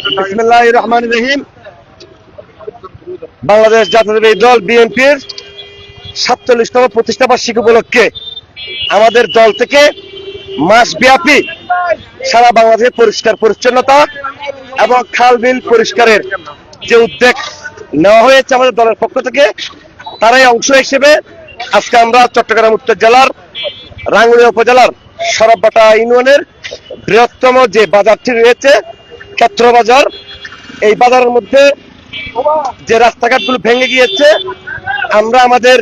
বিসমিল্লাহির রহমানির রহিম। বাংলাদেশ জাতীয়তাবাদী দল বিএনপির ৪৭তম প্রতিষ্ঠা বার্ষিকী উপলক্ষে আমাদের দল থেকে মাসব্যাপী সারা বাংলাদেশে পরিষ্কার পরিচ্ছন্নতা এবং খাল বিল পরিষ্কারের যে উদ্যোগ নেওয়া হয়েছে আমাদের দলের পক্ষ থেকে, তারই অংশ হিসেবে আজকে আমরা চট্টগ্রাম উত্তর জেলার রাঙ্গুনিয়া উপজেলার সরববাটা ইউনিয়নের বৃহত্তম যে বাজারটি রয়েছে ক্ষেত্র বাজার, এই বাজারের মধ্যে যে রাস্তাঘাটগুলো ভেঙে গিয়েছে, আমরা আমাদের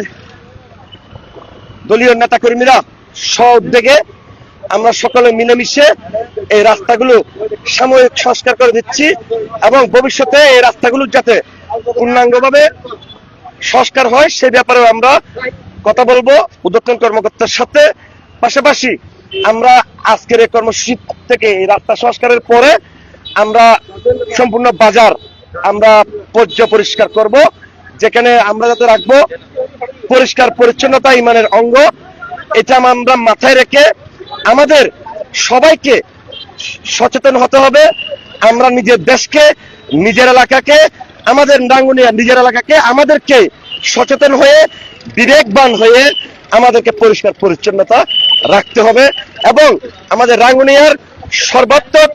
দলীয় নেতাকর্মীরা স্ব উদ্যোগে আমরা সকলে মিলেমিশে এই রাস্তাগুলো সাময়িক সংস্কার করে দিচ্ছি এবং ভবিষ্যতে এই রাস্তাগুলো যাতে পূর্ণাঙ্গভাবে সংস্কার হয় সে ব্যাপারে আমরা কথা বলবো উদ্যোক্তা কর্মকর্তার সাথে। পাশাপাশি আমরা আজকের এই কর্মসূচি থেকে এই রাস্তা সংস্কারের পরে আমরা সম্পূর্ণ বাজার আমরা পরিষ্কার করব, যেখানে আমরা যাতে রাখবো পরিষ্কার পরিচ্ছন্নতা ইমানের অঙ্গ। এটা আমরা মাথায় রেখে আমাদের সবাইকে সচেতন হতে হবে। আমরা নিজের দেশকে, নিজের এলাকাকে, আমাদের রাঙ্গুনিয়া নিজের এলাকাকে আমাদেরকে সচেতন হয়ে বিবেকবান হয়ে আমাদেরকে পরিষ্কার পরিচ্ছন্নতা রাখতে হবে এবং আমাদের রাঙ্গুনিয়ার সর্বাত্মক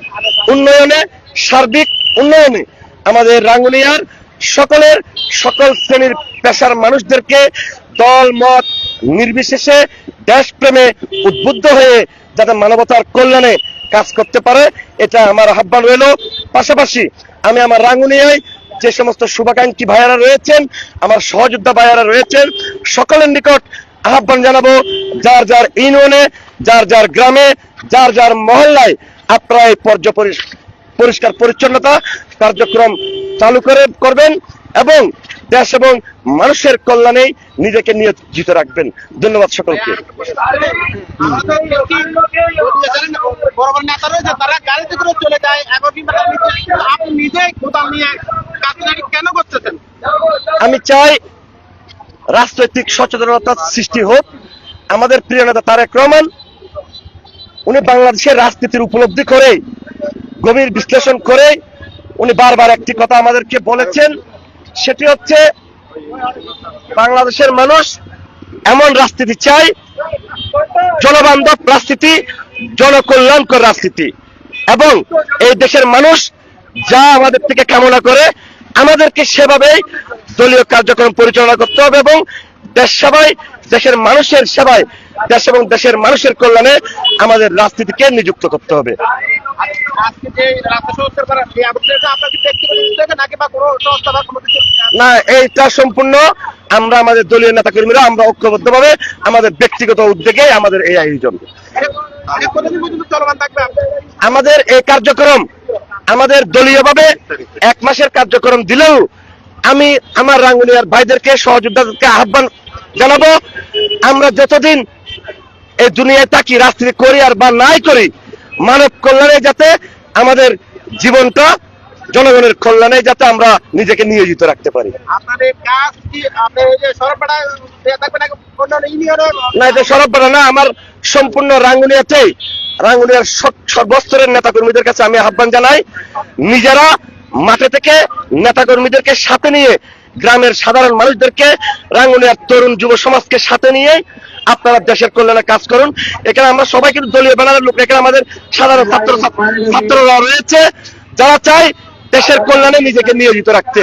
উন্নয়নে, সার্বিক উন্নয়নে আমাদের রাঙ্গুনিয়ার সকল শ্রেণীর পেশার মানুষদেরকে দল মত নির্বিশেষে দেশপ্রেমে উদ্বুদ্ধ হয়ে যাতে মানবতার কল্যাণে কাজ করতে পারে, এটা আমার আহ্বান রইল। পাশাপাশি আমি আমার রাঙ্গুনিয়ায় যে সমস্ত শুভাকাঙ্ক্ষী ভাইয়ারা রয়েছেন, আমার সহযোদ্ধা ভাইয়ারা রয়েছেন, সকলের নিকট আহ্বান জানাবো, যার যার ইউনিয়নে, যার যার গ্রামে, যার যার মহল্লায় আপনারা এই পরিষ্কার পরিচ্ছন্নতা কার্যক্রম চালু করবেন এবং দেশ এবং মানুষের কল্যাণে নিজেকে নিয়োজিত রাখবেন। ধন্যবাদ সকলকে। আমি চাই রাজনৈতিক সচেতনতা সৃষ্টি হোক। আমাদের প্রিয় নেতা তারেক রহমান উনি বাংলাদেশের রাজনীতির উপলব্ধি করে, গভীর বিশ্লেষণ করে উনি বারবার একটি কথা আমাদেরকে বলেছেন, সেটি হচ্ছে বাংলাদেশের মানুষ এমন রাজনীতি চায়, জনবান্ধব রাজনীতি, জনকল্যাণকর রাজনীতি, এবং এই দেশের মানুষ যা আমাদের থেকে কামনা করে আমাদেরকে সেভাবেই দলীয় কার্যক্রম পরিচালনা করতে হবে এবং দেশ সেবায়, দেশের মানুষের সেবায়, দেশ এবং দেশের মানুষের কল্যাণে আমাদের রাজনীতিকে নিযুক্ত করতে হবে। না, এইটা সম্পূর্ণ আমরা আমাদের দলীয় নেতা কর্মীরা আমরা ঐক্যবদ্ধভাবে আমাদের ব্যক্তিগত উদ্যোগে আমাদের এই আয়োজন। আমাদের এই কার্যক্রম আমাদের দলীয়ভাবে 1 মাসের কার্যক্রম দিলেও আমি আমার রাঙ্গুনিয়ার ভাইদেরকে, সহযোদ্ধাদেরকে আহ্বান জানাবো, আমরা যতদিন এই দুনিয়ায় থাকি, রাজনীতি করি আর বা নাই করি, মানব কল্যাণে যাতে আমাদের জীবনটা জনগণের কল্যাণে যাতে আমরা নিজেকে নিয়োজিত রাখতে পারি। না, এটা সরববাটা না, আমার সম্পূর্ণ রাঙ্গুনিয়াতেই, রাঙ্গুনিয়ার সর্বস্তরের নেতাকর্মীদের কাছে আমি আহ্বান জানাই, নিজেরা মাঠে থেকে নেতাকর্মীদেরকে সাথে নিয়ে, গ্রামের সাধারণ মানুষদেরকে, রাঙ্গুনিয়ার তরুণ যুব সমাজকে সাথে নিয়ে আপনারা দেশের কল্যাণে কাজ করুন। এখানে আমরা সবাই কিন্তু দলীয় ব্যানারের লোক, এখানে আমাদের সাধারণ ছাত্ররা রয়েছে যারা চায় দেশের কল্যাণে নিজেকে নিয়োজিত রাখতে।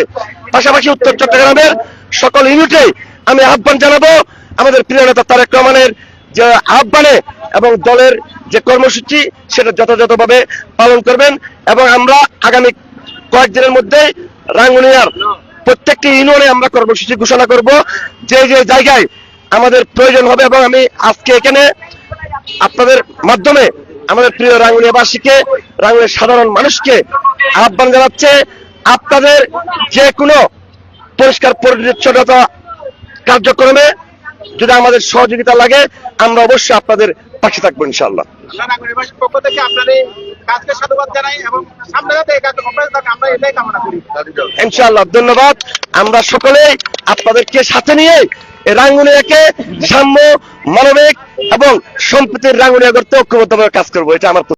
পাশাপাশি উত্তর চট্টগ্রামের সকল ইউনিটে আমি আহ্বান জানাবো আমাদের প্রিয় নেতা তারেক রহমানের যে আহ্বানে এবং দলের যে কর্মসূচি সেটা যথাযথভাবে পালন করবেন এবং আমরা আগামী কয়েকদিনের মধ্যে রাঙ্গুনিয়ার প্রত্যেকটি ইউনিয়নে আমরা কর্মসূচি ঘোষণা করব, যে যে জায়গায় আমাদের প্রয়োজন হবে। এবং আমি আজকে এখানে আপনাদের মাধ্যমে আমাদের প্রিয় রাঙ্গুনিয়াবাসীকে, রাঙ্গুনিয়ার সাধারণ মানুষকে আহ্বান জানাচ্ছে, আপনাদের যে কোনো পরিষ্কার পরিচ্ছন্নতা কার্যক্রমে যদি আমাদের সহযোগিতা লাগে আমরা অবশ্যই আপনাদের পাশে থাকবো ইনশাআল্লাহ। ইনশাআল্লাহ, ধন্যবাদ। আমরা সকলেই আপনাদেরকে সাথে নিয়ে রাঙ্গুনিয়াকে সাম্য, মানবিক এবং সম্প্রীতির রাঙ্গুনিয়া করতে ঐক্যবদ্ধভাবে কাজ করবো, এটা আমার